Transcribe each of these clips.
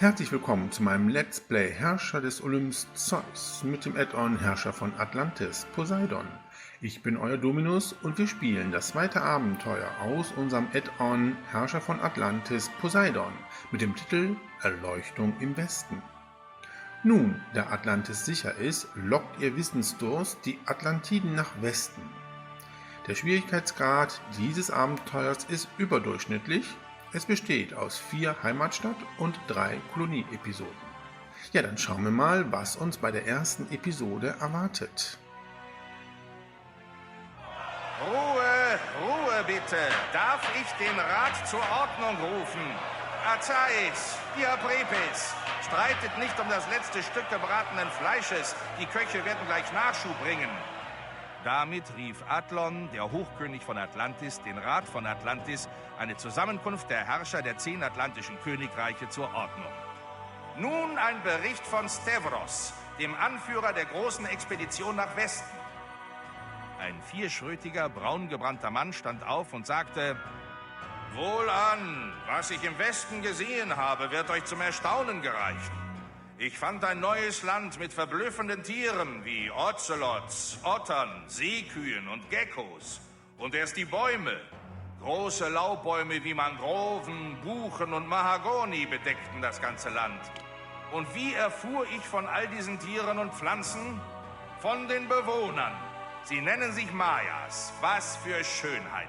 Herzlich willkommen zu meinem Let's Play Herrscher des Olymps Zeus mit dem Add-on Herrscher von Atlantis, Poseidon. Ich bin euer Dominus und wir spielen das zweite Abenteuer aus unserem Add-on Herrscher von Atlantis, Poseidon mit dem Titel Erleuchtung im Westen. Nun, da Atlantis sicher ist, lockt ihr Wissensdurst die Atlantiden nach Westen. Der Schwierigkeitsgrad dieses Abenteuers ist überdurchschnittlich. Es besteht aus 4 Heimatstadt- und 3 Kolonie-Episoden. Ja, dann schauen wir mal, was uns bei der ersten Episode erwartet. Ruhe bitte. Darf ich den Rat zur Ordnung rufen? Azais, Diaprepes, streitet nicht um das letzte Stück gebratenen Fleisches. Die Köche werden gleich Nachschub bringen. Damit rief Athlon, der Hochkönig von Atlantis, den Rat von Atlantis, eine Zusammenkunft der Herrscher der 10 atlantischen Königreiche zur Ordnung. Nun ein Bericht von Stavros, dem Anführer der großen Expedition nach Westen. Ein vierschrötiger, braungebrannter Mann stand auf und sagte: Wohlan, was ich im Westen gesehen habe, wird euch zum Erstaunen gereichen. Ich fand ein neues Land mit verblüffenden Tieren wie Ozelots, Ottern, Seekühen und Geckos. Und erst die Bäume. Große Laubbäume wie Mangroven, Buchen und Mahagoni bedeckten das ganze Land. Und wie erfuhr ich von all diesen Tieren und Pflanzen? Von den Bewohnern. Sie nennen sich Mayas. Was für Schönheiten.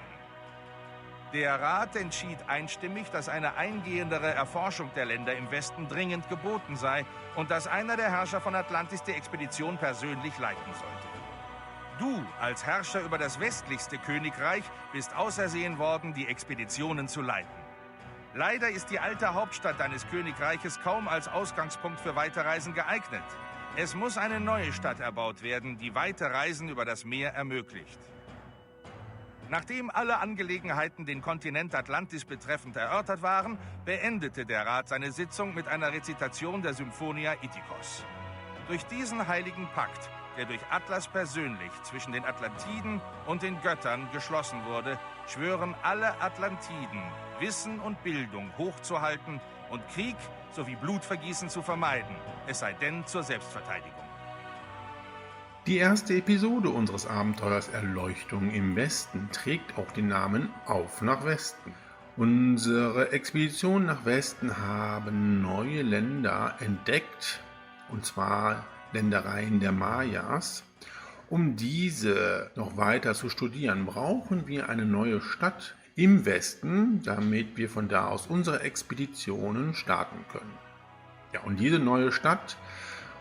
Der Rat entschied einstimmig, dass eine eingehendere Erforschung der Länder im Westen dringend geboten sei und dass einer der Herrscher von Atlantis die Expedition persönlich leiten sollte. Du, als Herrscher über das westlichste Königreich, bist ausersehen worden, die Expeditionen zu leiten. Leider ist die alte Hauptstadt deines Königreiches kaum als Ausgangspunkt für Weiterreisen geeignet. Es muss eine neue Stadt erbaut werden, die weite Reisen über das Meer ermöglicht. Nachdem alle Angelegenheiten den Kontinent Atlantis betreffend erörtert waren, beendete der Rat seine Sitzung mit einer Rezitation der Symphonia Ithikos. Durch diesen heiligen Pakt, der durch Atlas persönlich zwischen den Atlantiden und den Göttern geschlossen wurde, schwören alle Atlantiden, Wissen und Bildung hochzuhalten und Krieg sowie Blutvergießen zu vermeiden, es sei denn zur Selbstverteidigung. Die erste Episode unseres Abenteuers Erleuchtung im Westen trägt auch den Namen Auf nach Westen. Unsere Expeditionen nach Westen haben neue Länder entdeckt, und zwar Ländereien der Mayas. Um diese noch weiter zu studieren, brauchen wir eine neue Stadt im Westen, damit wir von da aus unsere Expeditionen starten können. Ja, und diese neue Stadt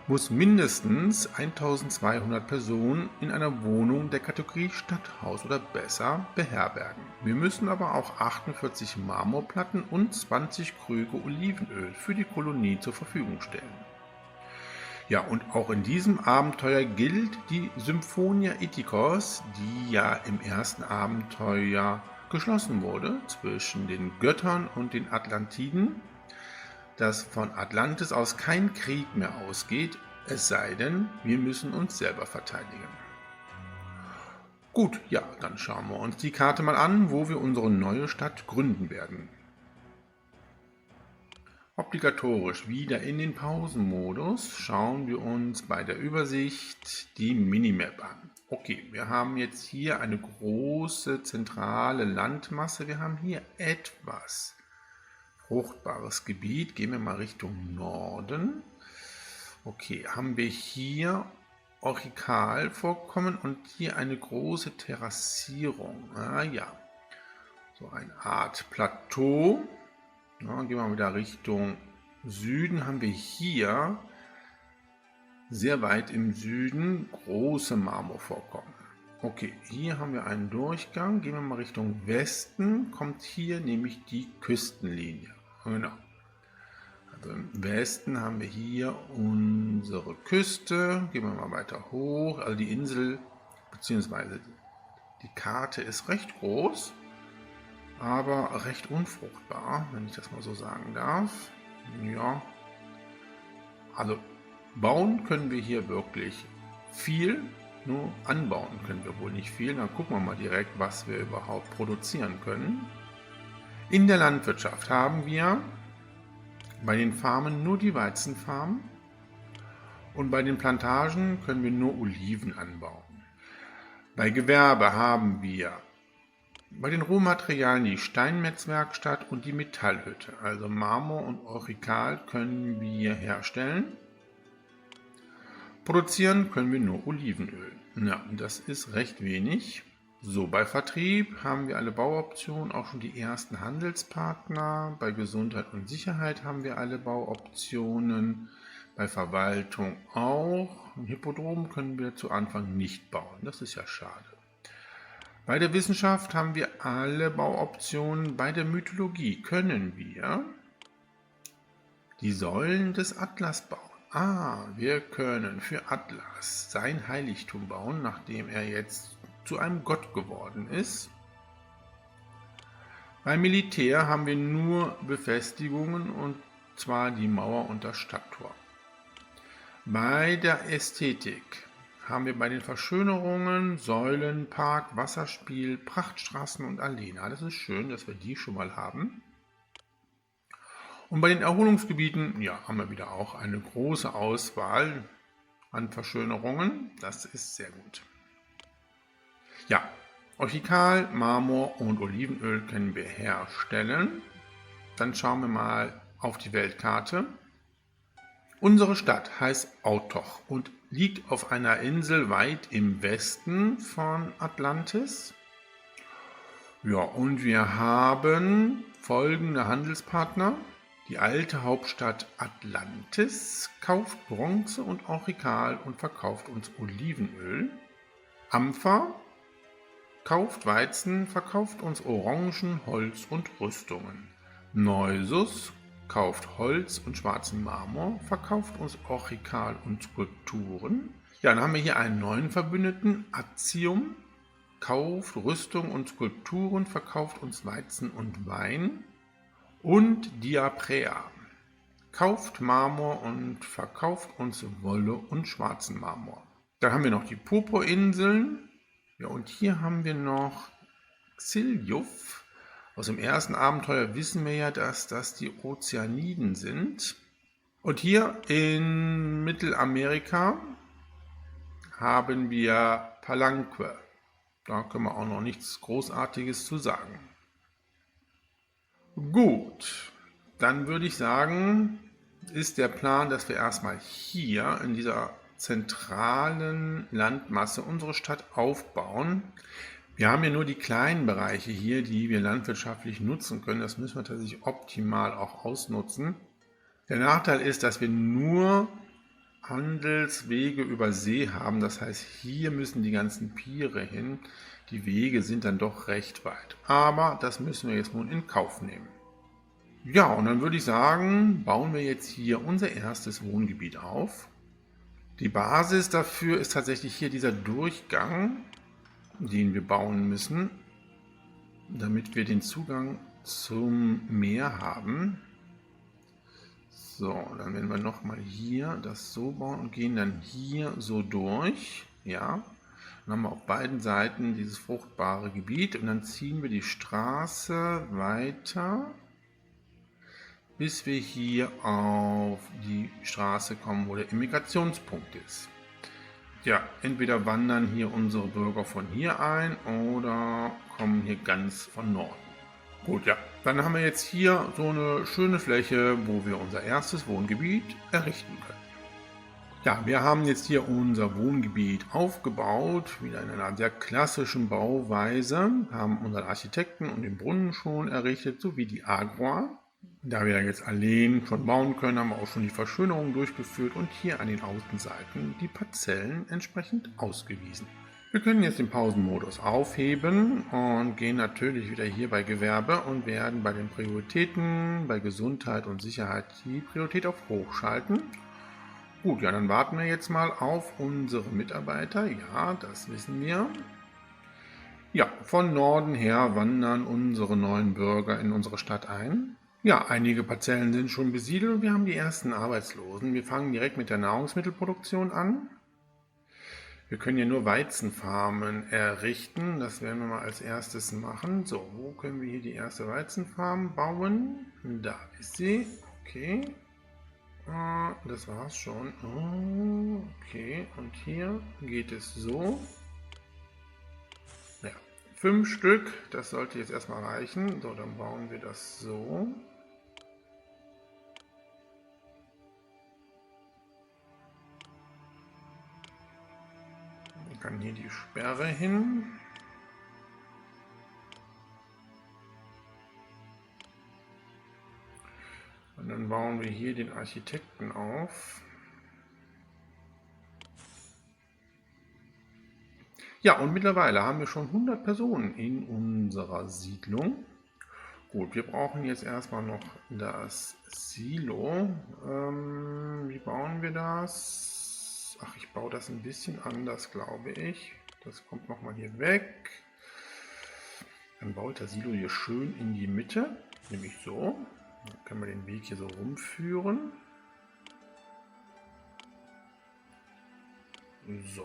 muss mindestens 1200 Personen in einer Wohnung der Kategorie Stadthaus oder besser beherbergen. Wir müssen aber auch 48 Marmorplatten und 20 Krüge Olivenöl für die Kolonie zur Verfügung stellen. Ja, und auch in diesem Abenteuer gilt die Symphonia Ithikos, die ja im ersten Abenteuer geschlossen wurde zwischen den Göttern und den Atlantiden, dass von Atlantis aus kein Krieg mehr ausgeht, es sei denn, wir müssen uns selber verteidigen. Gut, ja, dann schauen wir uns die Karte mal an, wo wir unsere neue Stadt gründen werden. Obligatorisch wieder in den Pausenmodus schauen wir uns bei der Übersicht die Minimap an. Okay, wir haben jetzt hier eine große zentrale Landmasse, wir haben hier etwas fruchtbares Gebiet. Gehen wir mal Richtung Norden. Okay, haben wir hier Orikalvorkommen und hier eine große Terrassierung. Ah ja, so eine Art Plateau. Ja, gehen wir mal wieder Richtung Süden. Haben wir hier sehr weit im Süden große Marmorvorkommen. Okay, hier haben wir einen Durchgang. Gehen wir mal Richtung Westen. Kommt hier nämlich die Küstenlinie. Genau. Also im Westen haben wir hier unsere Küste. Gehen wir mal weiter hoch. Also die Insel bzw. die Karte ist recht groß, aber recht unfruchtbar, wenn ich das mal so sagen darf. Ja. Also bauen können wir hier wirklich viel. Nur anbauen können wir wohl nicht viel. Dann gucken wir mal direkt, was wir überhaupt produzieren können. In der Landwirtschaft haben wir Bei den Farmen nur die Weizenfarmen und bei den Plantagen können wir nur Oliven anbauen. Bei Gewerbe haben wir bei den Rohmaterialien die Steinmetzwerkstatt und die Metallhütte, also Marmor und Orchikal können wir herstellen. Produzieren können wir nur Olivenöl. Ja, das ist recht wenig. So, bei Vertrieb haben wir alle Bauoptionen, auch schon die ersten Handelspartner. Bei Gesundheit und Sicherheit haben wir alle Bauoptionen. Bei Verwaltung auch. Ein Hippodrom können wir zu Anfang nicht bauen. Das ist ja schade. Bei der Wissenschaft haben wir alle Bauoptionen. Bei der Mythologie können wir die Säulen des Atlas bauen. Wir können für Atlas sein Heiligtum bauen, nachdem er jetzt zu einem Gott geworden ist. Beim Militär haben wir nur Befestigungen und zwar die Mauer und das Stadttor. Bei der Ästhetik haben wir bei den Verschönerungen Säulen, Park, Wasserspiel, Prachtstraßen und Alleen. Das ist schön, dass wir die schon mal haben. Und bei den Erholungsgebieten haben wir wieder auch eine große Auswahl an Verschönerungen. Das ist sehr gut. Ja, Orchikal, Marmor und Olivenöl können wir herstellen. Dann schauen wir mal auf die Weltkarte. Unsere Stadt heißt Autoch und liegt auf einer Insel weit im Westen von Atlantis. Ja, und wir haben folgende Handelspartner. Die alte Hauptstadt Atlantis kauft Bronze und Orchikal und verkauft uns Olivenöl. Ampha kauft Weizen, verkauft uns Orangen, Holz und Rüstungen. Neusus kauft Holz und schwarzen Marmor, verkauft uns Orchikal und Skulpturen. Ja, dann haben wir hier einen neuen Verbündeten, Actium, kauft Rüstung und Skulpturen, verkauft uns Weizen und Wein. Und Diaprea kauft Marmor und verkauft uns Wolle und schwarzen Marmor. Dann haben wir noch die Purpurinseln. Ja, und hier haben wir noch Xiliuf. Aus dem ersten Abenteuer wissen wir ja, dass das die Ozeaniden sind. Und hier in Mittelamerika haben wir Palanque. Da können wir auch noch nichts Großartiges zu sagen. Gut, dann würde ich sagen, ist der Plan, dass wir erstmal hier in dieser zentralen Landmasse unsere Stadt aufbauen. Wir haben ja nur die kleinen Bereiche hier, die wir landwirtschaftlich nutzen können. Das müssen wir tatsächlich optimal auch ausnutzen. Der Nachteil ist, dass wir nur Handelswege über See haben. Das heißt, hier müssen die ganzen Piere hin. Die Wege sind dann doch recht weit. Aber das müssen wir jetzt nun in Kauf nehmen. Ja, und dann würde ich sagen, bauen wir jetzt hier unser erstes Wohngebiet auf. Die Basis dafür ist tatsächlich hier dieser Durchgang, den wir bauen müssen, damit wir den Zugang zum Meer haben. So, dann werden wir nochmal hier das so bauen und gehen dann hier so durch. Ja, dann haben wir auf beiden Seiten dieses fruchtbare Gebiet und dann ziehen wir die Straße weiter, bis wir hier auf die Straße kommen, wo der Immigrationspunkt ist. Ja, entweder wandern hier unsere Bürger von hier ein oder kommen hier ganz von Norden. Gut, ja, dann haben wir jetzt hier so eine schöne Fläche, wo wir unser erstes Wohngebiet errichten können. Ja, wir haben jetzt hier unser Wohngebiet aufgebaut, wieder in einer sehr klassischen Bauweise, haben unseren Architekten und den Brunnen schon errichtet, sowie die Agora. Da wir jetzt Alleen schon bauen können, haben wir auch schon die Verschönerung durchgeführt und hier an den Außenseiten die Parzellen entsprechend ausgewiesen. Wir können jetzt den Pausenmodus aufheben und gehen natürlich wieder hier bei Gewerbe und werden bei den Prioritäten, bei Gesundheit und Sicherheit die Priorität auf Hoch schalten. Gut, ja, dann warten wir jetzt mal auf unsere Mitarbeiter. Ja, das wissen wir. Ja, von Norden her wandern unsere neuen Bürger in unsere Stadt ein. Ja, einige Parzellen sind schon besiedelt und wir haben die ersten Arbeitslosen. Wir fangen direkt mit der Nahrungsmittelproduktion an. Wir können ja nur Weizenfarmen errichten. Das werden wir mal als erstes machen. So, wo können wir hier die erste Weizenfarm bauen? Da ist sie. Okay. Das war's schon. Oh, okay, und hier geht es so. Ja, 5 Stück, das sollte jetzt erstmal reichen. So, dann bauen wir das so. Dann kann hier die Sperre hin. Und dann bauen wir hier den Architekten auf. Ja, und mittlerweile haben wir schon 100 Personen in unserer Siedlung. Gut, wir brauchen jetzt erstmal noch das Silo. Wie bauen wir das? Ach, ich baue das ein bisschen anders, glaube ich. Das kommt nochmal hier weg. Dann baue ich das Silo hier schön in die Mitte, nämlich so. Dann können wir den Weg hier so rumführen. So,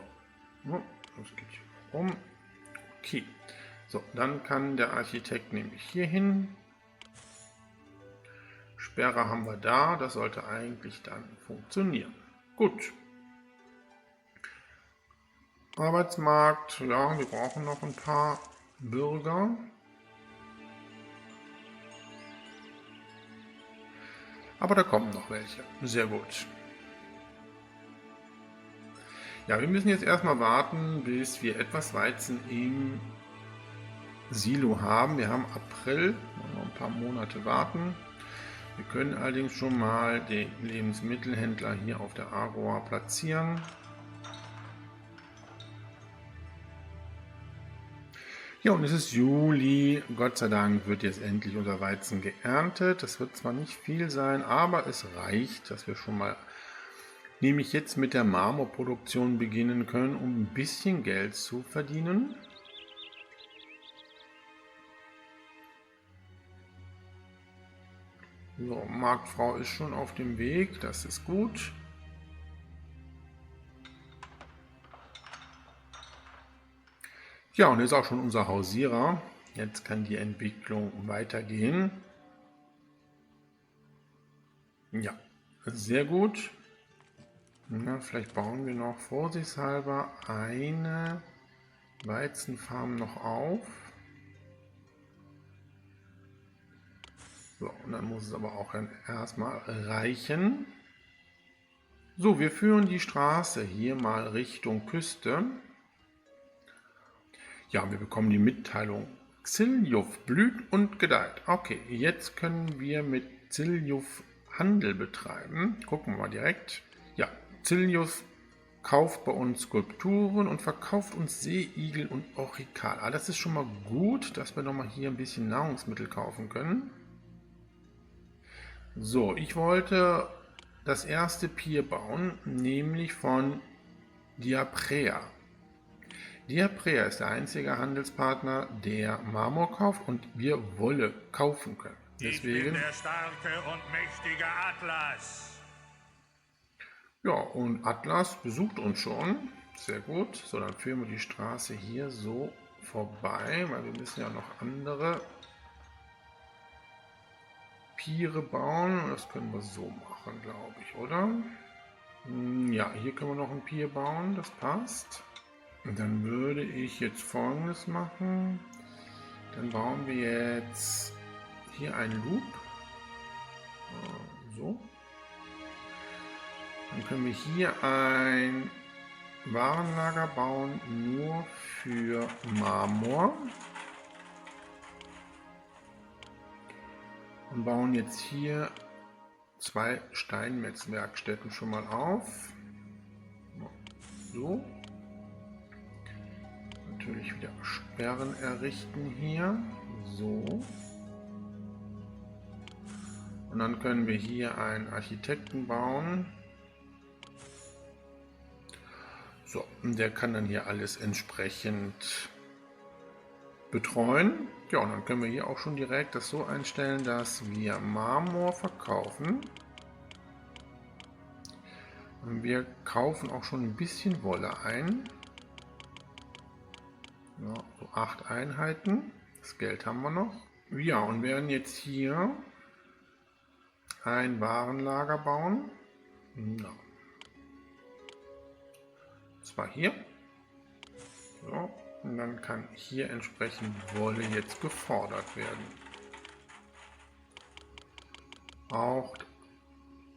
das geht hier rum. Okay, so, dann kann der Architekt nämlich hier hin. Sperre haben wir da, das sollte eigentlich dann funktionieren. Gut. Arbeitsmarkt, ja, wir brauchen noch ein paar Bürger. Aber da kommen noch welche. Sehr gut. Ja, wir müssen jetzt erstmal warten, bis wir etwas Weizen im Silo haben. Wir haben April, noch ein paar Monate warten. Wir können allerdings schon mal den Lebensmittelhändler hier auf der Agora platzieren. Ja, und es ist Juli. Gott sei Dank wird jetzt endlich unser Weizen geerntet. Das wird zwar nicht viel sein, aber es reicht, dass wir schon mal nämlich jetzt mit der Marmorproduktion beginnen können, um ein bisschen Geld zu verdienen. So, Marktfrau ist schon auf dem Weg, das ist gut. Ja, und jetzt auch schon unser Hausierer. Jetzt kann die Entwicklung weitergehen. Ja, sehr gut. Na, vielleicht bauen wir noch vorsichtshalber eine Weizenfarm noch auf. So, und dann muss es aber auch erstmal reichen. So, wir führen die Straße hier mal Richtung Küste. Ja, wir bekommen die Mitteilung, Xiljuf blüht und gedeiht. Okay, jetzt können wir mit Xiljuf Handel betreiben. Gucken wir mal direkt. Ja, Xiljuf kauft bei uns Skulpturen und verkauft uns Seeigel und Orchikal. Ah, das ist schon mal gut, dass wir nochmal hier ein bisschen Nahrungsmittel kaufen können. So, ich wollte das erste Pier bauen, nämlich von Diaprea. Diaprea ist der einzige Handelspartner, der Marmor kauft und wir Wolle kaufen können. Deswegen, ich bin der starke und mächtige Atlas. ja, und Atlas besucht uns schon. Sehr gut. So, dann führen wir die Straße hier so vorbei, weil wir müssen ja noch andere Piere bauen. Das können wir so machen, glaube ich, oder? Ja, hier können wir noch ein Pier bauen, das passt. Und dann würde ich jetzt Folgendes machen. Dann bauen wir jetzt hier einen Loop. So. Dann können wir hier ein Warenlager bauen, nur für Marmor. Und bauen jetzt hier 2 Steinmetzwerkstätten schon mal auf. So. Natürlich wieder Sperren errichten hier. So. Und dann können wir hier einen Architekten bauen. So, und der kann dann hier alles entsprechend betreuen. Ja, und dann können wir hier auch schon direkt das so einstellen, dass wir Marmor verkaufen. Und wir kaufen auch schon ein bisschen Wolle ein. Ja, so 8 Einheiten. Das Geld haben wir noch. Ja, und werden jetzt hier ein Warenlager bauen. Ja. Zwar hier. So. Und dann kann hier entsprechend Wolle jetzt gefordert werden. Auch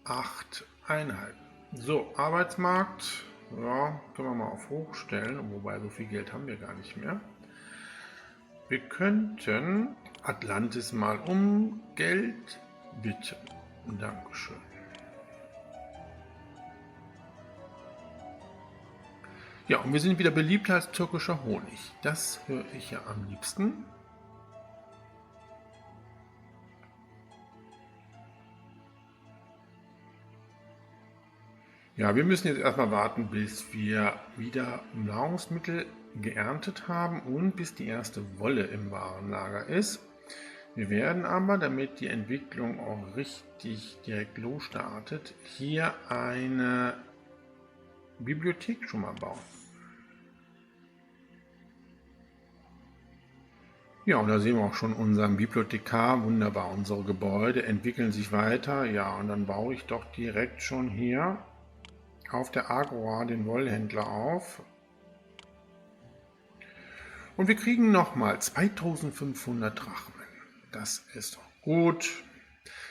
8 Einheiten. So, Arbeitsmarkt. Ja, können wir mal auf hoch stellen. Wobei, so viel Geld haben wir gar nicht mehr. Wir könnten Atlantis mal um Geld bitten. Dankeschön. Ja, und wir sind wieder beliebter als türkischer Honig. Das höre ich ja am liebsten. Ja, wir müssen jetzt erstmal warten, bis wir wieder Nahrungsmittel geerntet haben und bis die erste Wolle im Warenlager ist. Wir werden aber, damit die Entwicklung auch richtig direkt losstartet, hier eine Bibliothek schon mal bauen. Ja, und da sehen wir auch schon unseren Bibliothekar. Wunderbar, unsere Gebäude entwickeln sich weiter. Ja, und dann baue ich doch direkt schon hier auf der Agora den Wollhändler auf. Und wir kriegen nochmal 2500 Drachmen. Das ist doch gut.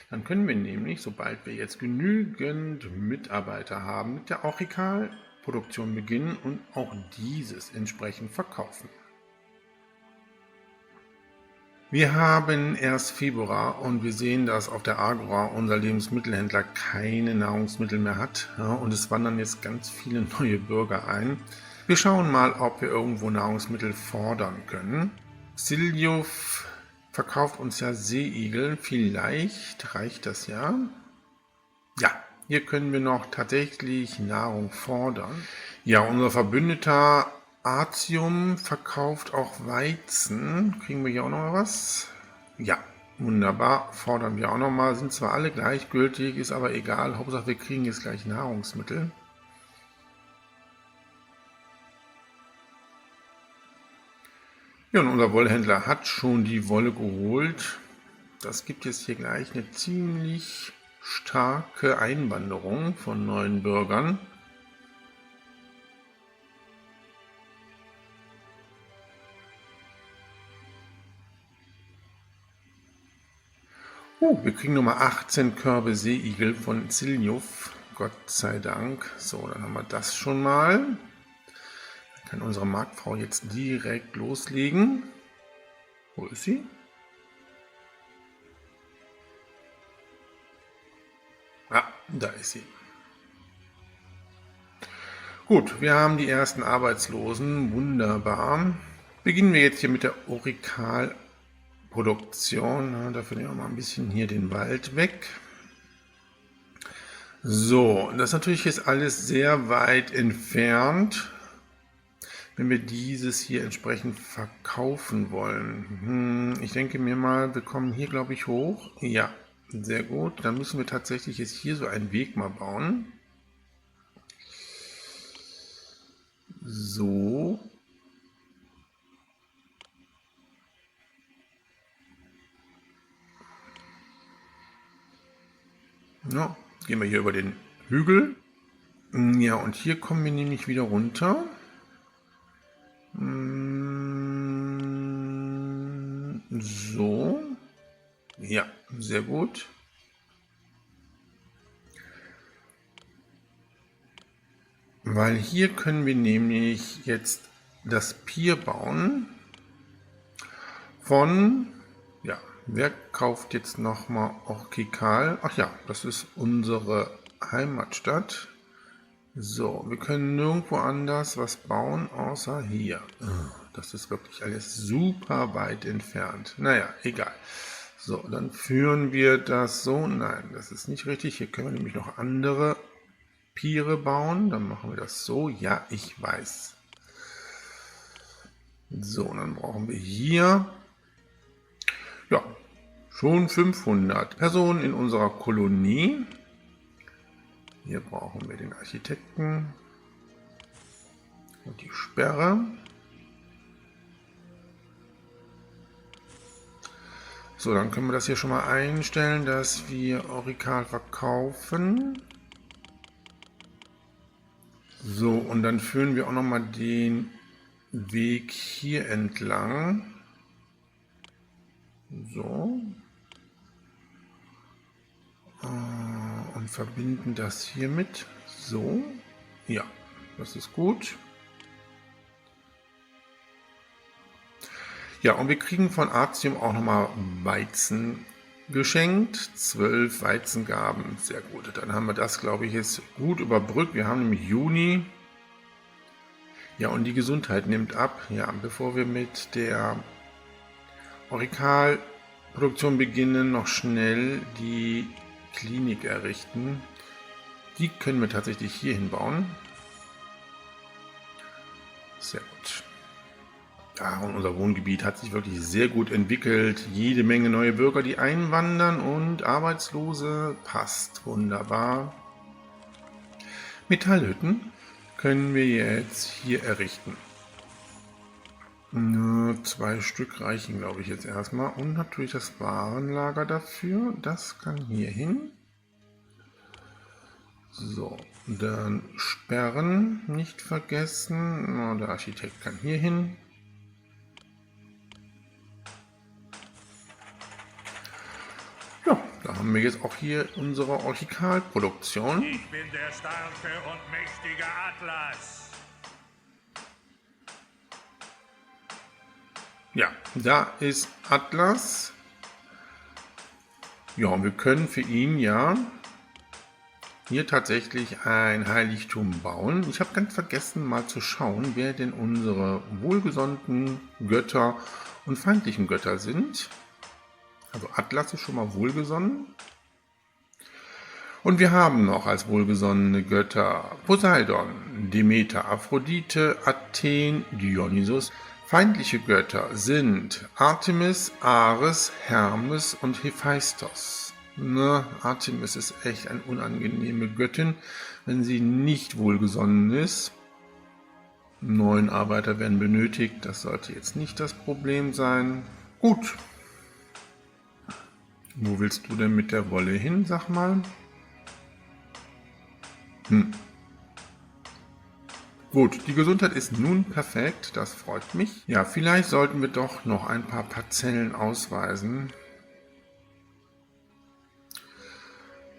Dann können wir nämlich, sobald wir jetzt genügend Mitarbeiter haben, mit der Aurikal-Produktion beginnen und auch dieses entsprechend verkaufen. Wir haben erst Februar und wir sehen, dass auf der Agora unser Lebensmittelhändler keine Nahrungsmittel mehr hat. Ja, und es wandern jetzt ganz viele neue Bürger ein. Wir schauen mal, ob wir irgendwo Nahrungsmittel fordern können. Siljuf verkauft uns ja Seeigel. Vielleicht reicht das ja. Ja, hier können wir noch tatsächlich Nahrung fordern. Ja, unser Verbündeter Artium verkauft auch Weizen. Kriegen wir hier auch noch mal was? Ja, wunderbar. Fordern wir auch noch mal. Sind zwar alle gleichgültig, ist aber egal. Hauptsache wir kriegen jetzt gleich Nahrungsmittel. Ja, und unser Wollhändler hat schon die Wolle geholt. Das gibt jetzt hier gleich eine ziemlich starke Einwanderung von neuen Bürgern. Wir kriegen Nummer 18 Körbe Seeigel von Ziljuf. Gott sei Dank. So, dann haben wir das schon mal. Dann kann unsere Marktfrau jetzt direkt loslegen. Wo ist sie? Ah, da ist sie. Gut, wir haben die ersten Arbeitslosen. Wunderbar. Beginnen wir jetzt hier mit der Aurikal Produktion. Dafür nehmen wir mal ein bisschen hier den Wald weg. So, das ist natürlich jetzt alles sehr weit entfernt, wenn wir dieses hier entsprechend verkaufen wollen. Ich denke mir mal, wir kommen hier, glaube ich, hoch. Ja, sehr gut. Dann müssen wir tatsächlich jetzt hier so einen Weg mal bauen. So. Ja, gehen wir hier über den Hügel. Ja, und hier kommen wir nämlich wieder runter. So. Ja, sehr gut. Weil hier können wir nämlich jetzt das Pier bauen von, ja, wer kauft jetzt nochmal Aurikal? Ach ja, das ist unsere Heimatstadt. So, wir können nirgendwo anders was bauen, außer hier. Das ist wirklich alles super weit entfernt. Naja, egal. So, dann führen wir das so. Nein, das ist nicht richtig. Hier können wir nämlich noch andere Piere bauen. Dann machen wir das so. Ja, ich weiß. So, dann brauchen wir hier, ja, schon 500 Personen in unserer Kolonie. Hier brauchen wir den Architekten und die Sperre. So, dann können wir das hier schon mal einstellen, dass wir Aurikal verkaufen. So, und dann führen wir auch noch mal den Weg hier entlang. So. Und verbinden das hiermit. So. Ja, das ist gut. Ja, und wir kriegen von Artium auch nochmal Weizen geschenkt. 12 Weizengaben. Sehr gut. Dann haben wir das, glaube ich, jetzt gut überbrückt. Wir haben nämlich Juni. Ja, und die Gesundheit nimmt ab. Ja, bevor wir mit der Aurikalproduktion beginnen, noch schnell die Klinik errichten. Die können wir tatsächlich hier hinbauen. Sehr gut. Ja, und unser Wohngebiet hat sich wirklich sehr gut entwickelt. Jede Menge neue Bürger, die einwandern, und Arbeitslose. Passt wunderbar. Metallhütten können wir jetzt hier errichten. Nur 2 Stück reichen, glaube ich, jetzt erstmal. Und natürlich das Warenlager dafür. Das kann hier hin. So, dann Sperren nicht vergessen. Der Architekt kann hier hin. Ja, da haben wir jetzt auch hier unsere Aurikalproduktion. Ich bin der starke und mächtige Atlas. Ja, da ist Atlas. Ja, und wir können für ihn ja hier tatsächlich ein Heiligtum bauen. Ich habe ganz vergessen mal zu schauen, wer denn unsere wohlgesonnten Götter und feindlichen Götter sind. Also Atlas ist schon mal wohlgesonnen. Und wir haben noch als wohlgesonnene Götter Poseidon, Demeter, Aphrodite, Athen, Dionysus. Feindliche Götter sind Artemis, Ares, Hermes und Hephaistos. Artemis ist echt eine unangenehme Göttin, wenn sie nicht wohlgesonnen ist. 9 Arbeiter werden benötigt, das sollte jetzt nicht das Problem sein. Gut. Wo willst du denn mit der Wolle hin, sag mal? Gut, die Gesundheit ist nun perfekt, das freut mich. Ja, vielleicht sollten wir doch noch ein paar Parzellen ausweisen.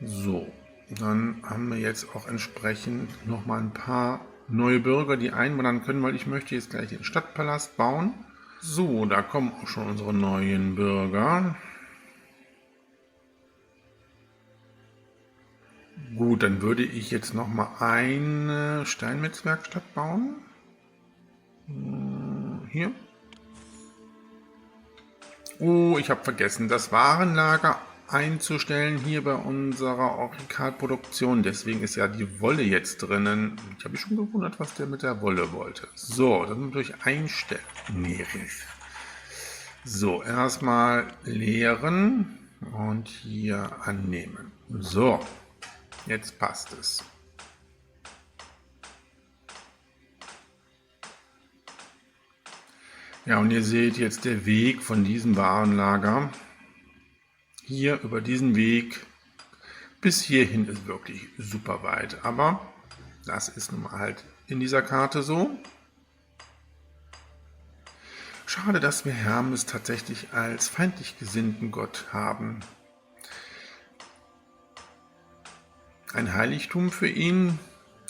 So, dann haben wir jetzt auch entsprechend noch mal ein paar neue Bürger, die einwandern können, weil ich möchte jetzt gleich den Stadtpalast bauen. So, da kommen auch schon unsere neuen Bürger. Gut, dann würde ich jetzt noch mal eine Steinmetzwerkstatt bauen. Hier. Oh, ich habe vergessen, das Warenlager einzustellen hier bei unserer Aurikalproduktion. Deswegen ist ja die Wolle jetzt drinnen. Ich habe mich schon gewundert, was der mit der Wolle wollte. So, das müssen wir durch einstellen. Nee. So, erstmal leeren und hier annehmen. So. Jetzt passt es. Ja, und ihr seht jetzt der Weg von diesem Warenlager. Hier über diesen Weg bis hierhin ist wirklich super weit. Aber das ist nun mal halt in dieser Karte so. Schade, dass wir Hermes tatsächlich als feindlich gesinnten Gott haben. Ein Heiligtum für ihn,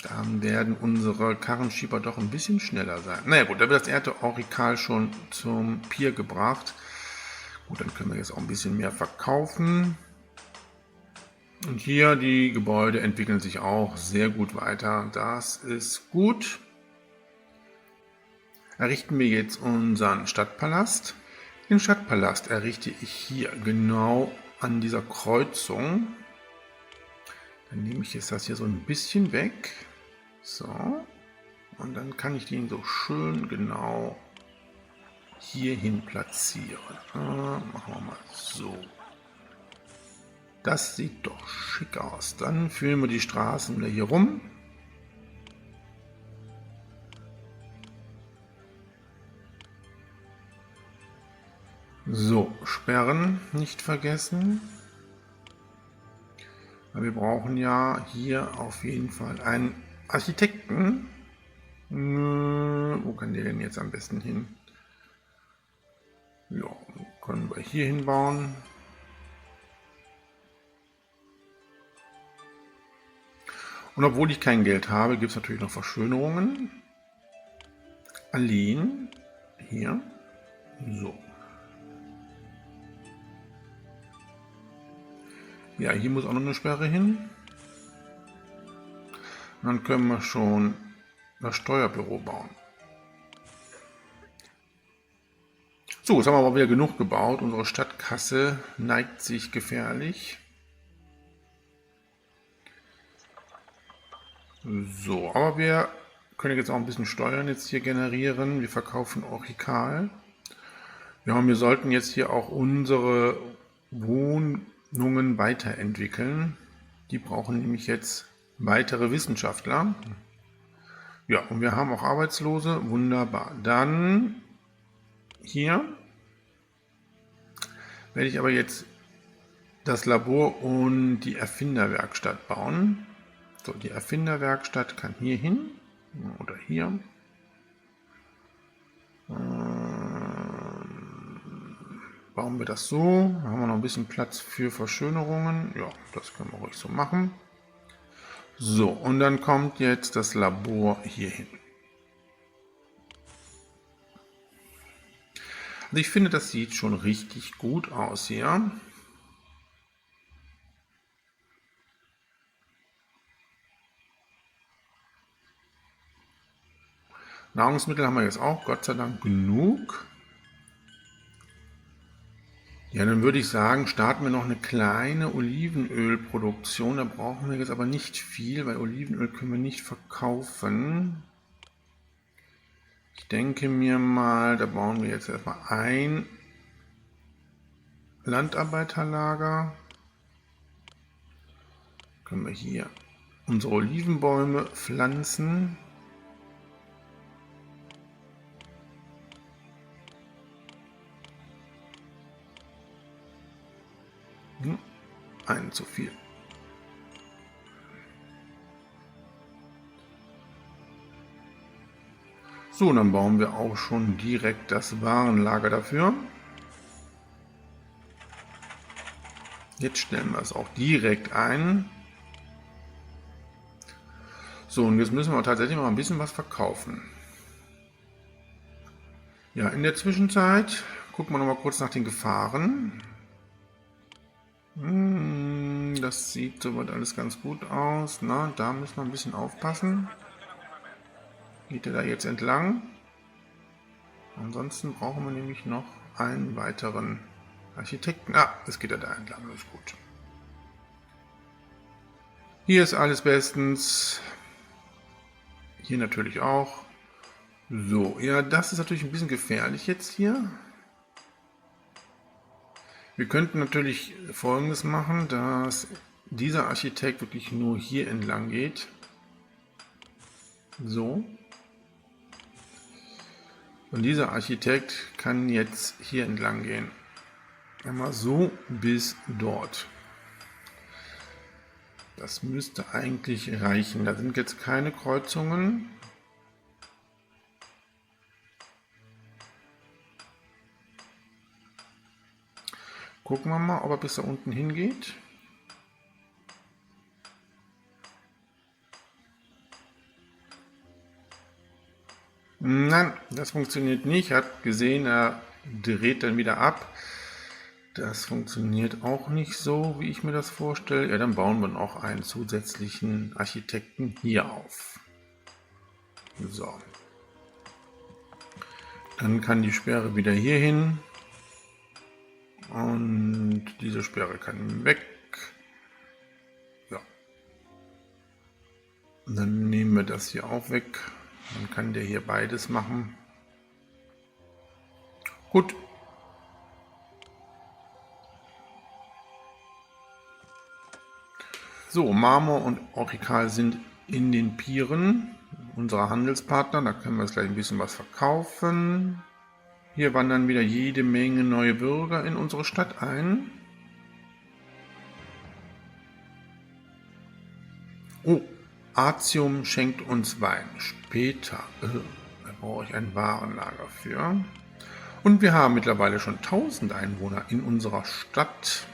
dann werden unsere Karrenschieber doch ein bisschen schneller sein. Naja gut, da wird das erste Aurikal schon zum Pier gebracht. Gut, dann können wir jetzt auch ein bisschen mehr verkaufen. Und hier, die Gebäude entwickeln sich auch sehr gut weiter. Das ist gut. Errichten wir jetzt unseren Stadtpalast. Den Stadtpalast errichte ich hier genau an dieser Kreuzung. Dann nehme ich jetzt das hier so ein bisschen weg. So. Und dann kann ich den so schön genau hierhin platzieren. Machen wir mal so. Das sieht doch schick aus. Dann führen wir die Straßen wieder hier rum. So, Sperren nicht vergessen. Wir brauchen ja hier auf jeden Fall einen Architekten. Wo kann der denn jetzt am besten hin? Ja, können wir hier hinbauen. Und obwohl ich kein Geld habe, gibt es natürlich noch Verschönerungen. Alleen. Hier. So. Ja, hier muss auch noch eine Sperre hin. Und dann können wir schon das Steuerbüro bauen. So, jetzt haben wir aber wieder genug gebaut. Unsere Stadtkasse neigt sich gefährlich. So, aber wir können jetzt auch ein bisschen Steuern jetzt hier generieren. Wir verkaufen Orchikal. Ja, und wir sollten jetzt hier auch unsere Wohnungen weiterentwickeln. Die brauchen nämlich jetzt weitere Wissenschaftler. Ja, und wir haben auch Arbeitslose. Wunderbar. Dann hier werde ich aber jetzt das Labor und die Erfinderwerkstatt bauen. So, die Erfinderwerkstatt kann hier hin oder hier. Bauen wir das so. Da haben wir noch ein bisschen Platz für Verschönerungen. Ja, das können wir ruhig so machen. So, und dann kommt jetzt das Labor hier hin. Also ich finde, das sieht schon richtig gut aus hier. Nahrungsmittel haben wir jetzt auch, Gott sei Dank, genug. Ja, dann würde ich sagen, starten wir noch eine kleine Olivenölproduktion. Da brauchen wir jetzt aber nicht viel, weil Olivenöl können wir nicht verkaufen. Ich denke mir mal, da bauen wir jetzt erstmal ein Landarbeiterlager. Können wir hier unsere Olivenbäume pflanzen. Einen zu viel. So, dann bauen wir auch schon direkt das Warenlager dafür. Jetzt stellen wir es auch direkt ein. So, und jetzt müssen wir tatsächlich mal ein bisschen was verkaufen. Ja, in der Zwischenzeit gucken wir noch mal kurz nach den Gefahren. Das sieht soweit alles ganz gut aus. Na, da müssen wir ein bisschen aufpassen. Geht er da jetzt entlang? Ansonsten brauchen wir nämlich noch einen weiteren Architekten. Ah, es geht ja da entlang, das ist gut. Hier ist alles bestens. Hier natürlich auch. So, ja, das ist natürlich ein bisschen gefährlich jetzt hier. Wir könnten natürlich Folgendes machen, dass dieser Architekt wirklich nur hier entlang geht. So. Und dieser Architekt kann jetzt hier entlang gehen. Einmal so bis dort. Das müsste eigentlich reichen. Da sind jetzt keine Kreuzungen. Gucken wir mal, ob er bis da unten hingeht. Nein, das funktioniert nicht. Er hat gesehen, er dreht dann wieder ab. Das funktioniert auch nicht so, wie ich mir das vorstelle. Ja, dann bauen wir noch einen zusätzlichen Architekten hier auf. So. Dann kann die Sperre wieder hier hin. Und diese Sperre kann weg. Ja. Und dann nehmen wir das hier auch weg. Dann kann der hier beides machen. Gut. So, Marmor und Orchikal sind in den Pieren unserer Handelspartner. Da können wir jetzt gleich ein bisschen was verkaufen. Hier wandern wieder jede Menge neue Bürger in unsere Stadt ein. Oh, Artium schenkt uns Wein. Später. Da brauche ich ein Warenlager für. Und wir haben mittlerweile schon 1000 Einwohner in unserer Stadt.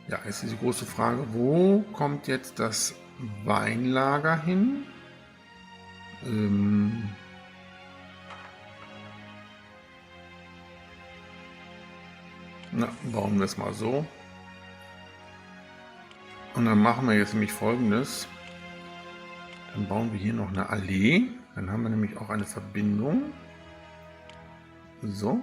Ja, jetzt ist die große Frage, wo kommt jetzt das Weinlager hin? Bauen wir es mal so. Und dann machen wir jetzt nämlich Folgendes. Dann bauen wir hier noch eine Allee. Dann haben wir nämlich auch eine Verbindung. So.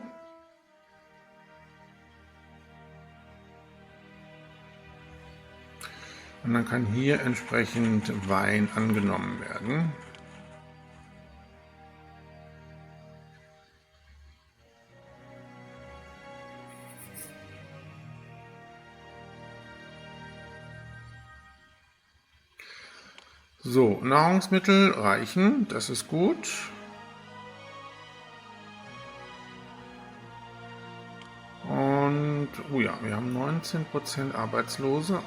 Und dann kann hier entsprechend Wein angenommen werden. So, Nahrungsmittel reichen, das ist gut. Und, oh ja, wir haben 19% Arbeitslose.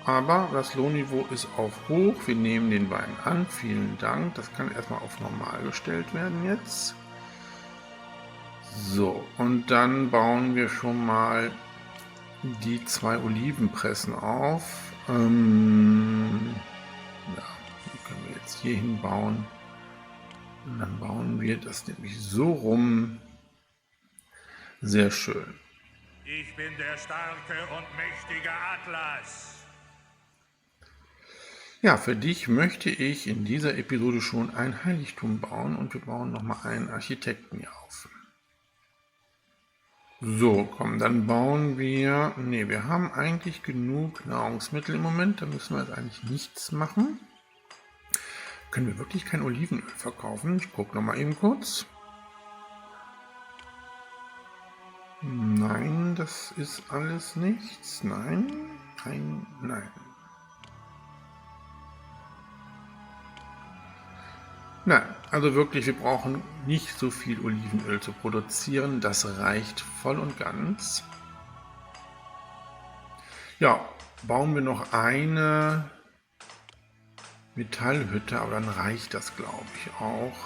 Aber das Lohnniveau ist auf hoch. Wir nehmen den Wein an. Vielen Dank. Das kann erstmal auf normal gestellt werden jetzt. So, und dann bauen wir schon mal die 2 Olivenpressen auf. Ja, die können wir jetzt hier hinbauen. Und dann bauen wir das nämlich so rum. Sehr schön. Ich bin der starke und mächtige Atlas. Ja, für dich möchte ich in dieser Episode schon ein Heiligtum bauen und wir bauen nochmal einen Architekten hier auf. So, komm, dann bauen wir... Ne, wir haben eigentlich genug Nahrungsmittel im Moment, da müssen wir jetzt eigentlich nichts machen. Können wir wirklich kein Olivenöl verkaufen? Ich gucke nochmal eben kurz. Nein, das ist alles nichts. Nein, nein. Nein, also wirklich, wir brauchen nicht so viel Olivenöl zu produzieren. Das reicht voll und ganz. Ja, bauen wir noch eine Metallhütte, aber dann reicht das, glaube ich, auch.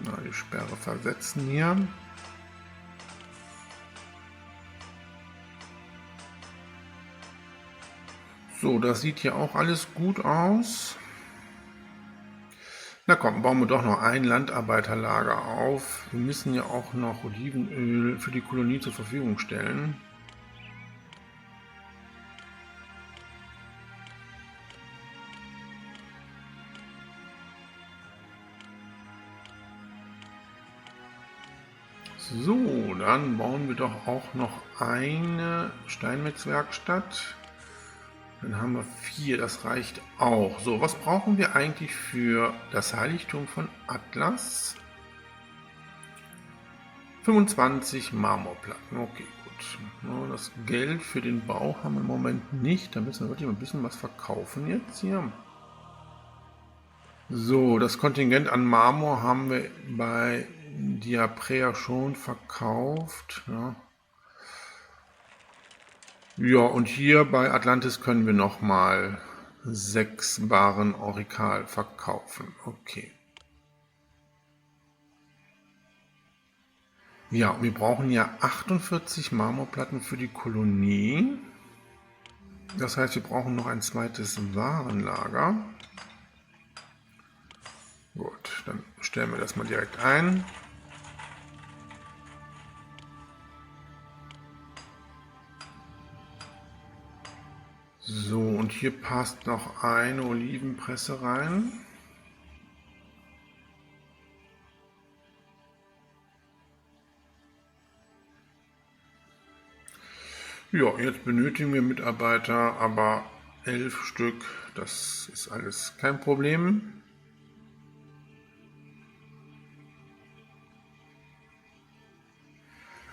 Na, die Sperre versetzen hier. So, das sieht hier auch alles gut aus. Na komm, bauen wir doch noch ein Landarbeiterlager auf. Wir müssen ja auch noch Olivenöl für die Kolonie zur Verfügung stellen. So, dann bauen wir doch auch noch eine Steinmetzwerkstatt. Dann haben wir 4, das reicht auch. So, was brauchen wir eigentlich für das Heiligtum von Atlas? 25 Marmorplatten, okay, gut. Das Geld für den Bau haben wir im Moment nicht. Da müssen wir wirklich ein bisschen was verkaufen jetzt hier. So, das Kontingent an Marmor haben wir bei Diaprea schon verkauft. Ja, und hier bei Atlantis können wir nochmal 6 Baren Aurikal verkaufen. Okay. Ja, wir brauchen ja 48 Marmorplatten für die Kolonie. Das heißt, wir brauchen noch ein zweites Warenlager. Gut, dann stellen wir das mal direkt ein. So, und hier passt noch eine Olivenpresse rein. Ja, jetzt benötigen wir Mitarbeiter, aber 11 Stück, das ist alles kein Problem.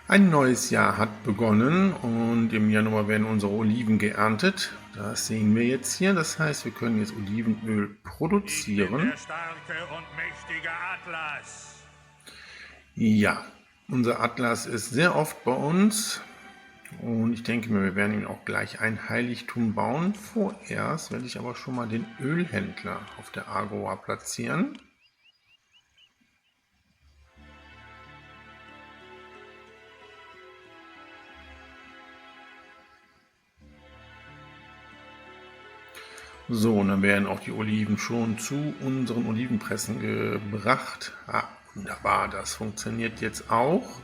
Ein neues Jahr hat begonnen und im Januar werden unsere Oliven geerntet. Das sehen wir jetzt hier. Das heißt, wir können jetzt Olivenöl produzieren. Der starke und mächtige Atlas. Ja, unser Atlas ist sehr oft bei uns. Und ich denke mir, wir werden ihm auch gleich ein Heiligtum bauen. Vorerst werde ich aber schon mal den Ölhändler auf der Agora platzieren. So, und dann werden auch die Oliven schon zu unseren Olivenpressen gebracht. Ah, wunderbar, das funktioniert jetzt auch.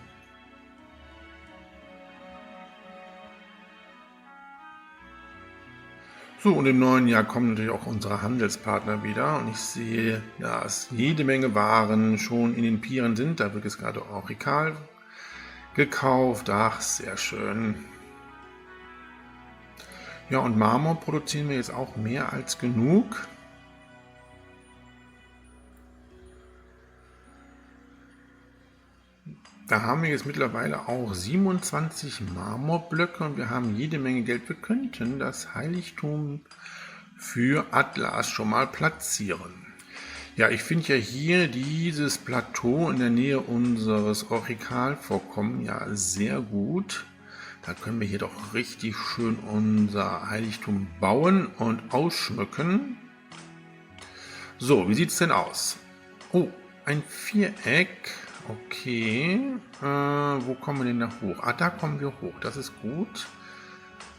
So, und im neuen Jahr kommen natürlich auch unsere Handelspartner wieder. Und ich sehe, dass jede Menge Waren schon in den Pieren sind. Da wird jetzt gerade Aurikal gekauft. Ach, sehr schön. Ja, und Marmor produzieren wir jetzt auch mehr als genug. Da haben wir jetzt mittlerweile auch 27 Marmorblöcke und wir haben jede Menge Geld. Wir könnten das Heiligtum für Atlas schon mal platzieren. Ja, ich finde ja hier dieses Plateau in der Nähe unseres Aurikalvorkommens ja sehr gut. Da können wir hier doch richtig schön unser Heiligtum bauen und ausschmücken. So, wie sieht es denn aus? Oh, ein Viereck. Okay. Wo kommen wir denn da hoch? Ah, da kommen wir hoch. Das ist gut.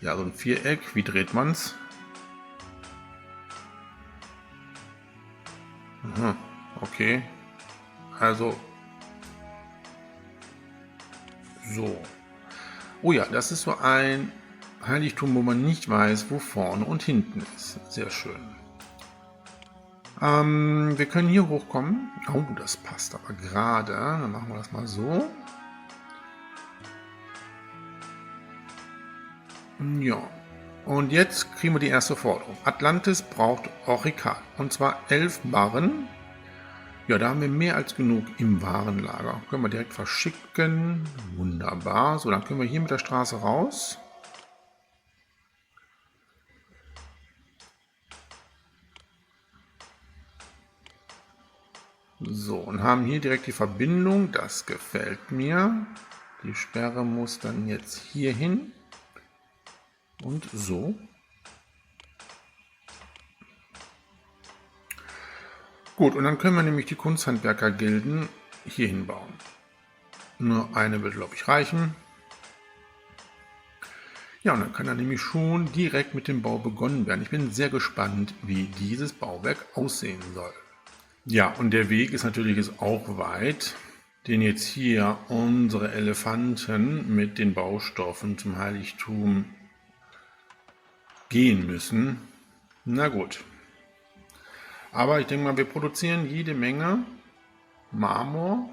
Ja, so ein Viereck. Wie dreht man es? Okay. Also. So. Oh ja, das ist so ein Heiligtum, wo man nicht weiß, wo vorne und hinten ist. Sehr schön. Wir können hier hochkommen. Oh, das passt aber gerade. Dann machen wir das mal so. Ja. Und jetzt kriegen wir die erste Forderung. Atlantis braucht Aurikal. Und zwar 11 Barren. Ja, da haben wir mehr als genug im Warenlager. Können wir direkt verschicken. Wunderbar. So, dann können wir hier mit der Straße raus. So, und haben hier direkt die Verbindung. Das gefällt mir. Die Sperre muss dann jetzt hier hin. Und so. Gut, und dann können wir nämlich die Kunsthandwerker-Gilden hier hinbauen. Nur eine wird, glaube ich, reichen. Ja, und dann kann dann nämlich schon direkt mit dem Bau begonnen werden. Ich bin sehr gespannt, wie dieses Bauwerk aussehen soll. Ja, und der Weg ist natürlich jetzt auch weit, den jetzt hier unsere Elefanten mit den Baustoffen zum Heiligtum gehen müssen. Na gut. Aber ich denke mal, wir produzieren jede Menge Marmor.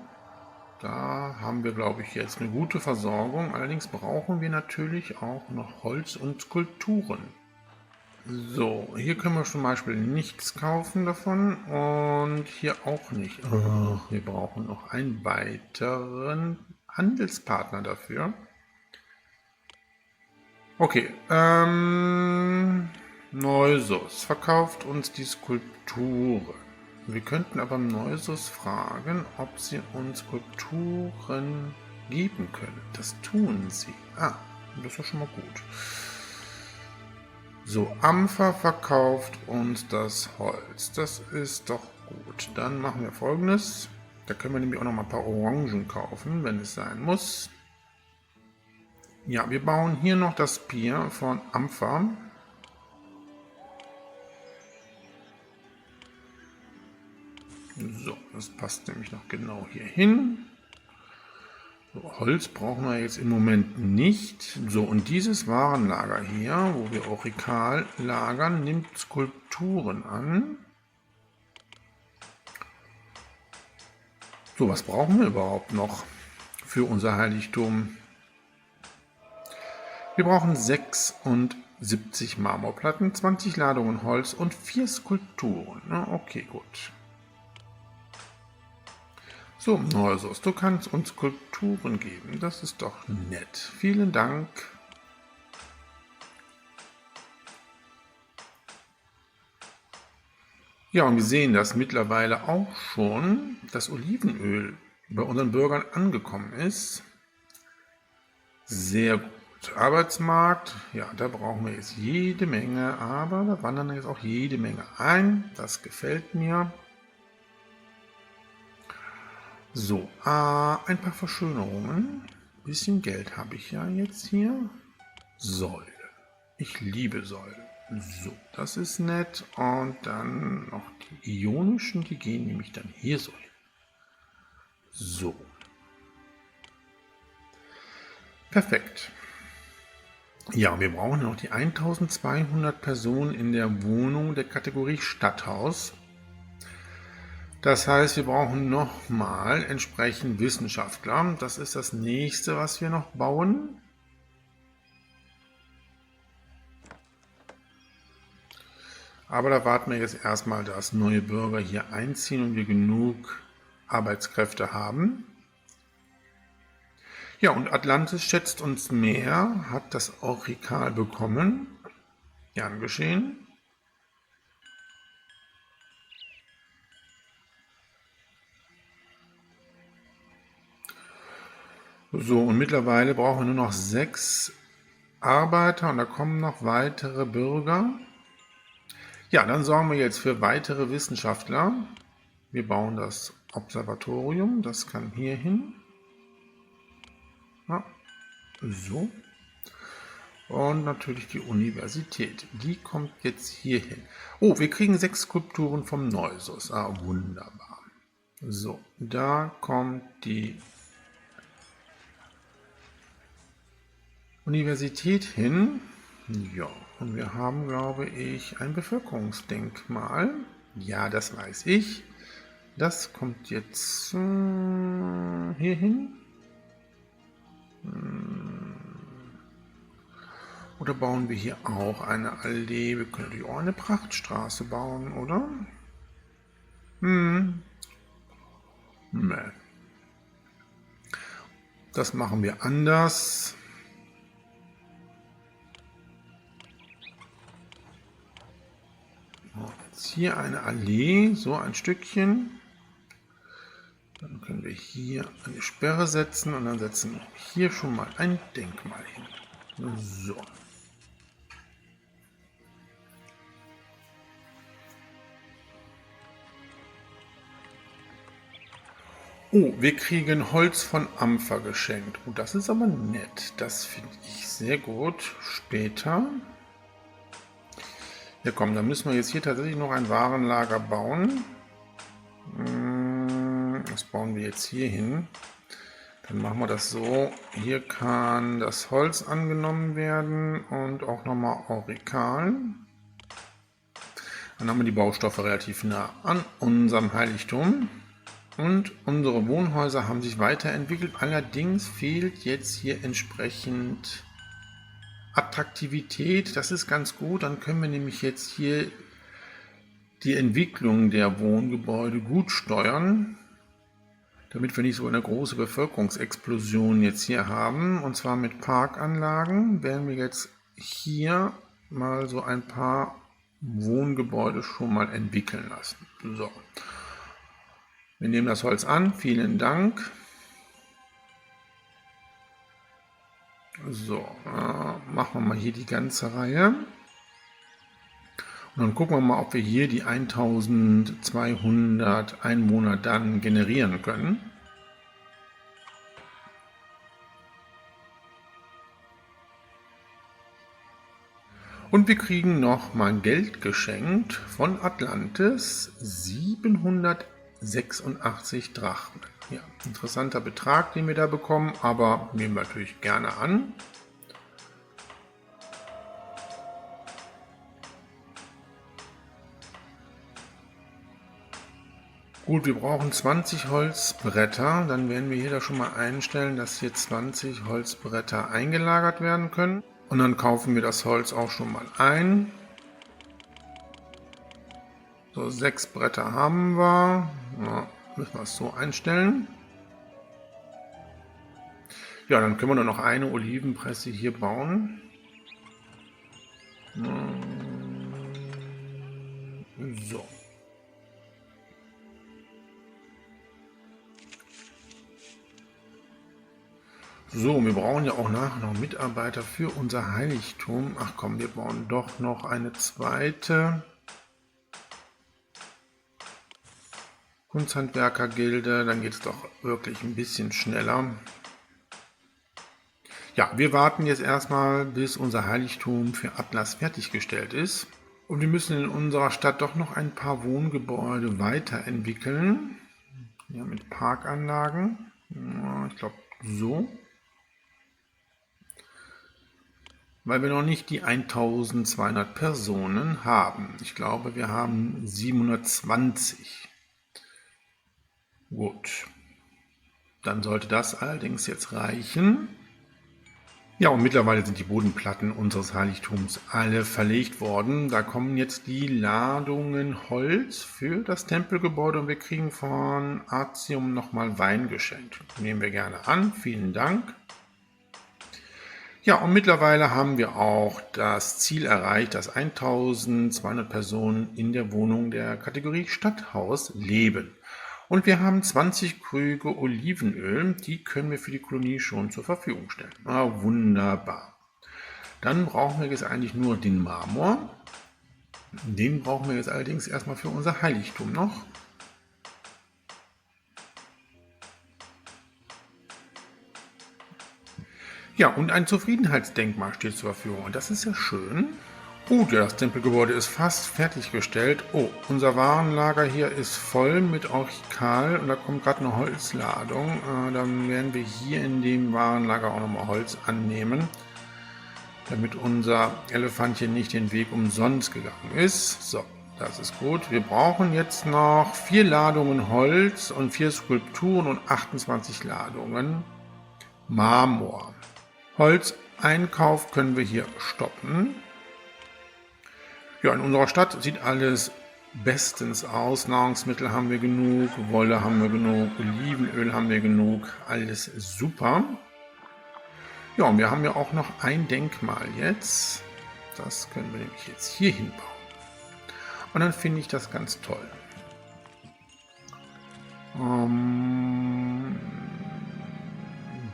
Da haben wir, glaube ich, jetzt eine gute Versorgung. Allerdings brauchen wir natürlich auch noch Holz und Skulpturen. So, hier können wir zum Beispiel nichts kaufen davon und hier auch nicht. Oh, wir brauchen noch einen weiteren Handelspartner dafür. Okay, Neusus verkauft uns die Skulpturen. Wir könnten aber Neusus fragen, ob sie uns Skulpturen geben können. Das tun sie. Ah, das ist ja schon mal gut. So, Ampfer verkauft uns das Holz. Das ist doch gut. Dann machen wir Folgendes. Da können wir nämlich auch noch mal ein paar Orangen kaufen, wenn es sein muss. Ja, wir bauen hier noch das Pier von Ampfer. So, das passt nämlich noch genau hier hin. So, Holz brauchen wir jetzt im Moment nicht. So, und dieses Warenlager hier, wo wir Aurikal lagern, nimmt Skulpturen an. So, was brauchen wir überhaupt noch für unser Heiligtum? Wir brauchen 76 Marmorplatten, 20 Ladungen Holz und 4 Skulpturen. Okay, gut. So, Neusus, du kannst uns Skulpturen geben. Das ist doch nett. Vielen Dank. Ja, und wir sehen, dass mittlerweile auch schon das Olivenöl bei unseren Bürgern angekommen ist. Sehr gut. Arbeitsmarkt, ja, da brauchen wir jetzt jede Menge, aber da wandern jetzt auch jede Menge ein. Das gefällt mir. So, ein paar Verschönerungen. Ein bisschen Geld habe ich ja jetzt hier. Säule. Ich liebe Säule. So, das ist nett. Und dann noch die ionischen, die gehen nämlich dann hier so hin. So. Perfekt. Ja, wir brauchen noch die 1200 Personen in der Wohnung der Kategorie Stadthaus. Das heißt, wir brauchen nochmal entsprechend Wissenschaftler. Das ist das nächste, was wir noch bauen. Aber da warten wir jetzt erstmal, dass neue Bürger hier einziehen und wir genug Arbeitskräfte haben. Ja, und Atlantis schätzt uns mehr, hat das Aurikal bekommen. Gern geschehen. So, und mittlerweile brauchen wir nur noch 6 Arbeiter und da kommen noch weitere Bürger. Ja, dann sorgen wir jetzt für weitere Wissenschaftler. Wir bauen das Observatorium, das kann hier hin. Ja, so. Und natürlich die Universität, die kommt jetzt hier hin. Oh, wir kriegen 6 Skulpturen vom Neusus. Wunderbar. So, da kommt die Universität hin. Ja, und wir haben, glaube ich, ein Bevölkerungsdenkmal. Ja, das weiß ich. Das kommt jetzt hier hin. Oder bauen wir hier auch eine Allee? Wir können natürlich auch eine Prachtstraße bauen, oder? Nee. Das machen wir anders. Jetzt hier eine Allee, so ein Stückchen. Dann können wir hier eine Sperre setzen und dann setzen wir hier schon mal ein Denkmal hin. So. Oh, wir kriegen Holz von Ampfer geschenkt. Oh, das ist aber nett. Das finde ich sehr gut. Später. Ja komm, dann müssen wir jetzt hier tatsächlich noch ein Warenlager bauen. Das bauen wir jetzt hier hin. Dann machen wir das so. Hier kann das Holz angenommen werden und auch nochmal Aurikal. Dann haben wir die Baustoffe relativ nah an unserem Heiligtum. Und unsere Wohnhäuser haben sich weiterentwickelt. Allerdings fehlt jetzt hier entsprechend Attraktivität. Das ist ganz gut. Dann können wir nämlich jetzt hier die Entwicklung der Wohngebäude gut steuern, damit wir nicht so eine große Bevölkerungsexplosion jetzt hier haben. Und zwar mit Parkanlagen werden wir jetzt hier mal so ein paar Wohngebäude schon mal entwickeln lassen. So. Wir nehmen das Holz an, vielen Dank. So, machen wir mal hier die ganze Reihe. Und dann gucken wir mal, ob wir hier die 1200 Einwohner dann generieren können. Und wir kriegen noch mal Geld geschenkt von Atlantis, 786 Drachmen. Ja, interessanter Betrag, den wir da bekommen, aber nehmen wir natürlich gerne an. Gut, wir brauchen 20 Holzbretter. Dann werden wir hier da schon mal einstellen, dass hier 20 Holzbretter eingelagert werden können. Und dann kaufen wir das Holz auch schon mal ein. So, 6 Bretter haben wir. Ja, müssen wir es so einstellen. Ja, dann können wir nur noch eine Olivenpresse hier bauen. So. So, wir brauchen ja auch nachher noch Mitarbeiter für unser Heiligtum. Ach komm, wir bauen doch noch eine zweite Kunsthandwerkergilde. Dann geht es doch wirklich ein bisschen schneller. Ja, wir warten jetzt erstmal, bis unser Heiligtum für Atlas fertiggestellt ist. Und wir müssen in unserer Stadt doch noch ein paar Wohngebäude weiterentwickeln. Ja, mit Parkanlagen. Ja, ich glaube so. Weil wir noch nicht die 1200 Personen haben. Ich glaube, wir haben 720. Gut. Dann sollte das allerdings jetzt reichen. Ja, und mittlerweile sind die Bodenplatten unseres Heiligtums alle verlegt worden. Da kommen jetzt die Ladungen Holz für das Tempelgebäude und wir kriegen von Artium nochmal Wein geschenkt. Nehmen wir gerne an. Vielen Dank. Ja, und mittlerweile haben wir auch das Ziel erreicht, dass 1200 Personen in der Wohnung der Kategorie Stadthaus leben. Und wir haben 20 Krüge Olivenöl, die können wir für die Kolonie schon zur Verfügung stellen. Ah, wunderbar. Dann brauchen wir jetzt eigentlich nur den Marmor. Den brauchen wir jetzt allerdings erstmal für unser Heiligtum noch. Ja, und ein Zufriedenheitsdenkmal steht zur Verfügung. Und das ist ja schön. Gut, ja, das Tempelgebäude ist fast fertiggestellt. Oh, unser Warenlager hier ist voll mit Orchikal und da kommt gerade eine Holzladung. Dann werden wir hier in dem Warenlager auch nochmal Holz annehmen, damit unser Elefantchen nicht den Weg umsonst gegangen ist. So, das ist gut. Wir brauchen jetzt noch 4 Ladungen Holz und 4 Skulpturen und 28 Ladungen Marmor. Holzeinkauf können wir hier stoppen. Ja, in unserer Stadt sieht alles bestens aus. Nahrungsmittel haben wir genug, Wolle haben wir genug, Olivenöl haben wir genug, alles super. Ja, und wir haben ja auch noch ein Denkmal jetzt. Das können wir nämlich jetzt hier hinbauen. Und dann finde ich das ganz toll.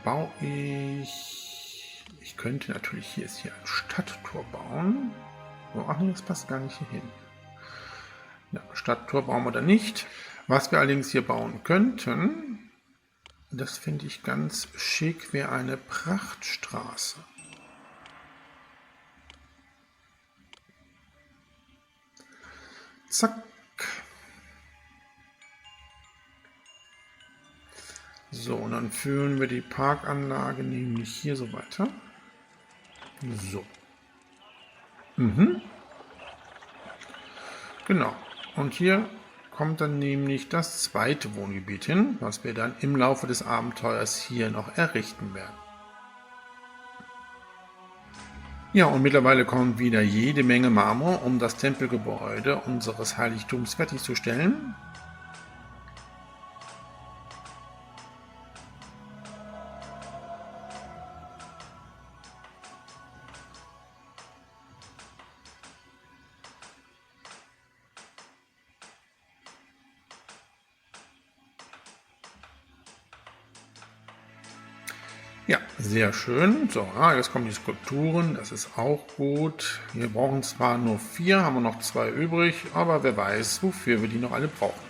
Baue ich... Ich könnte natürlich hier ein Stadttor bauen. Ach nee, das passt gar nicht hier hin. Ja, Stadttor bauen wir da nicht. Was wir allerdings hier bauen könnten, das finde ich ganz schick, wäre eine Prachtstraße. Zack. So, und dann führen wir die Parkanlage nämlich hier so weiter. So. Genau. Und hier kommt dann nämlich das zweite Wohngebiet hin, was wir dann im Laufe des Abenteuers hier noch errichten werden. Ja, und mittlerweile kommt wieder jede Menge Marmor, um das Tempelgebäude unseres Heiligtums fertigzustellen. Ja, sehr schön. So, jetzt kommen die Skulpturen, das ist auch gut. Wir brauchen zwar nur 4, haben wir noch 2 übrig, aber wer weiß, wofür wir die noch alle brauchen.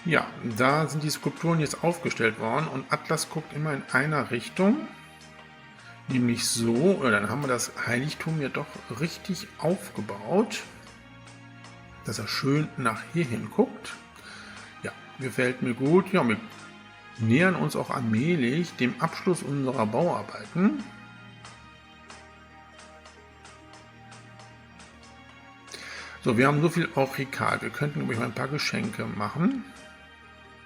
Ja, da sind die Skulpturen jetzt aufgestellt worden und Atlas guckt immer in einer Richtung. Nämlich so, dann haben wir das Heiligtum ja doch richtig aufgebaut, dass er schön nach hier hin guckt. Gefällt mir gut. Ja, wir nähern uns auch allmählich dem Abschluss unserer Bauarbeiten. So, wir haben so viel Orchikal. Wir könnten nämlich mal ein paar Geschenke machen.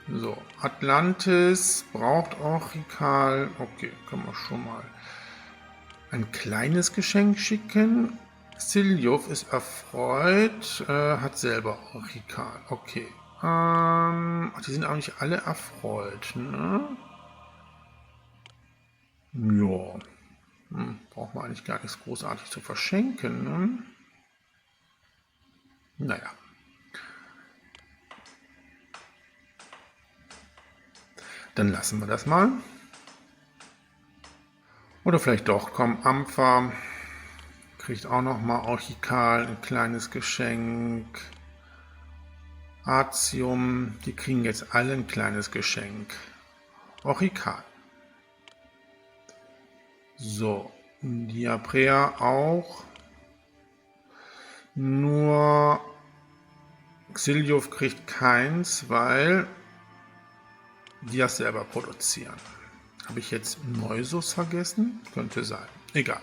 So, Atlantis braucht Orchikal. Okay, können wir schon mal ein kleines Geschenk schicken. Siljov ist erfreut, hat selber Orchikal. Okay. Die sind auch nicht alle erfreut, ne? Ja. Braucht man eigentlich gar nichts großartig zu verschenken, ne? Naja. Dann lassen wir das mal. Oder vielleicht doch, komm, Ampfer kriegt auch nochmal Orchikal ein kleines Geschenk. Artium, die kriegen jetzt alle ein kleines Geschenk. Orchikal. So, Diaprea auch. Nur Xiliov kriegt keins, weil die das selber produzieren. Habe ich jetzt Neusus vergessen? Könnte sein. Egal.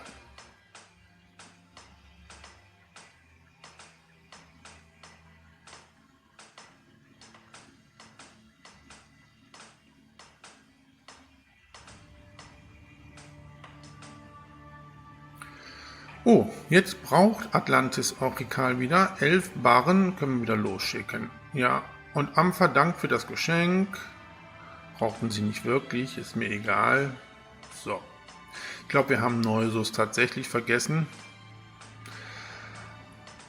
Oh, jetzt braucht Atlantis Orchikal wieder. 11 Barren können wir wieder losschicken. Ja, und Ampfer, Dank für das Geschenk. Brauchten sie nicht wirklich, ist mir egal. So, ich glaube, wir haben Neusus tatsächlich vergessen.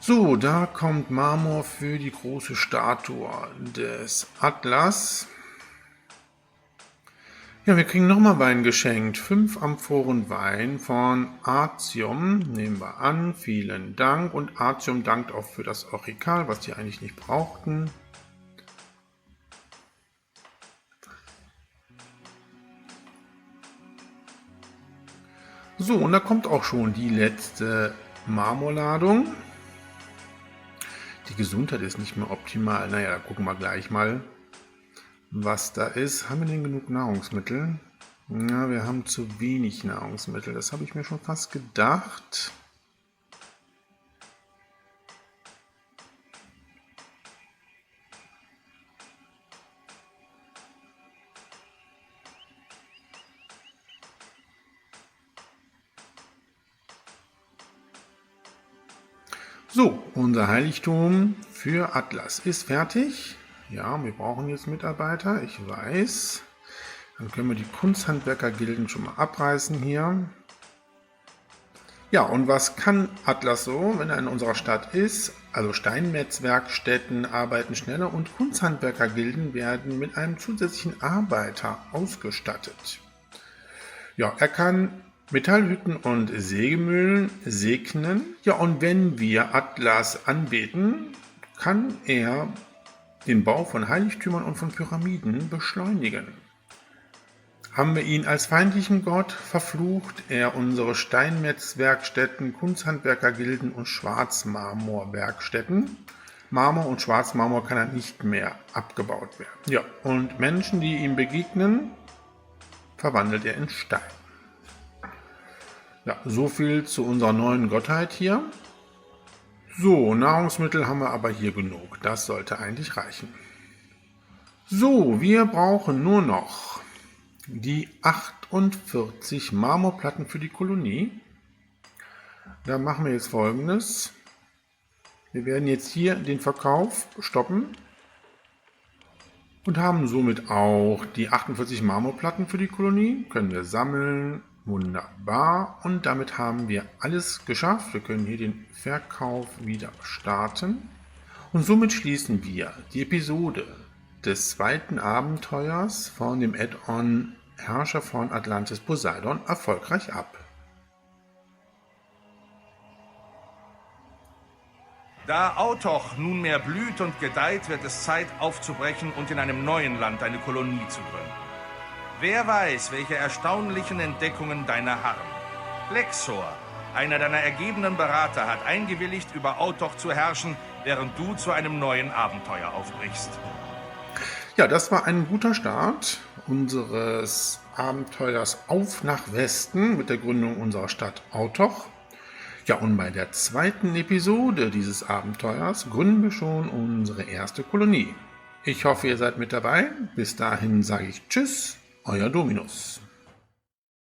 So, da kommt Marmor für die große Statue des Atlas. Ja, wir kriegen nochmal Wein geschenkt. 5 Amphoren Wein von Artium. Nehmen wir an. Vielen Dank. Und Artium dankt auch für das Orchikal, was die eigentlich nicht brauchten. So, und da kommt auch schon die letzte Marmorladung. Die Gesundheit ist nicht mehr optimal. Naja, da gucken wir gleich mal, was da ist. Haben wir denn genug Nahrungsmittel? Ja, wir haben zu wenig Nahrungsmittel. Das habe ich mir schon fast gedacht. So, unser Heiligtum für Atlas ist fertig. Ja, wir brauchen jetzt Mitarbeiter, ich weiß. Dann können wir die Kunsthandwerker-Gilden schon mal abreißen hier. Ja, und was kann Atlas so, wenn er in unserer Stadt ist? Also Steinmetzwerkstätten arbeiten schneller und Kunsthandwerker-Gilden werden mit einem zusätzlichen Arbeiter ausgestattet. Ja, er kann Metallhütten und Sägemühlen segnen. Ja, und wenn wir Atlas anbeten, kann er den Bau von Heiligtümern und von Pyramiden beschleunigen. Haben wir ihn als feindlichen Gott, verflucht er unsere Steinmetzwerkstätten, Kunsthandwerkergilden und Schwarzmarmorwerkstätten. Marmor und Schwarzmarmor kann er nicht mehr abgebaut werden. Ja, und Menschen, die ihm begegnen, verwandelt er in Stein. Ja, so viel zu unserer neuen Gottheit hier. So, Nahrungsmittel haben wir aber hier genug. Das sollte eigentlich reichen. So, wir brauchen nur noch die 48 Marmorplatten für die Kolonie. Da machen wir jetzt Folgendes. Wir werden jetzt hier den Verkauf stoppen und haben somit auch die 48 Marmorplatten für die Kolonie. Können wir sammeln. Wunderbar. Und damit haben wir alles geschafft. Wir können hier den Verkauf wieder starten. Und somit schließen wir die Episode des zweiten Abenteuers von dem Add-on Herrscher von Atlantis Poseidon erfolgreich ab. Da Autoch nunmehr blüht und gedeiht, wird es Zeit aufzubrechen und in einem neuen Land eine Kolonie zu gründen. Wer weiß, welche erstaunlichen Entdeckungen deine harren. Lexor, einer deiner ergebenen Berater, hat eingewilligt, über Autoch zu herrschen, während du zu einem neuen Abenteuer aufbrichst. Ja, das war ein guter Start unseres Abenteuers Auf nach Westen mit der Gründung unserer Stadt Autoch. Ja, und bei der zweiten Episode dieses Abenteuers gründen wir schon unsere erste Kolonie. Ich hoffe, ihr seid mit dabei. Bis dahin sage ich Tschüss. Euer Dominus.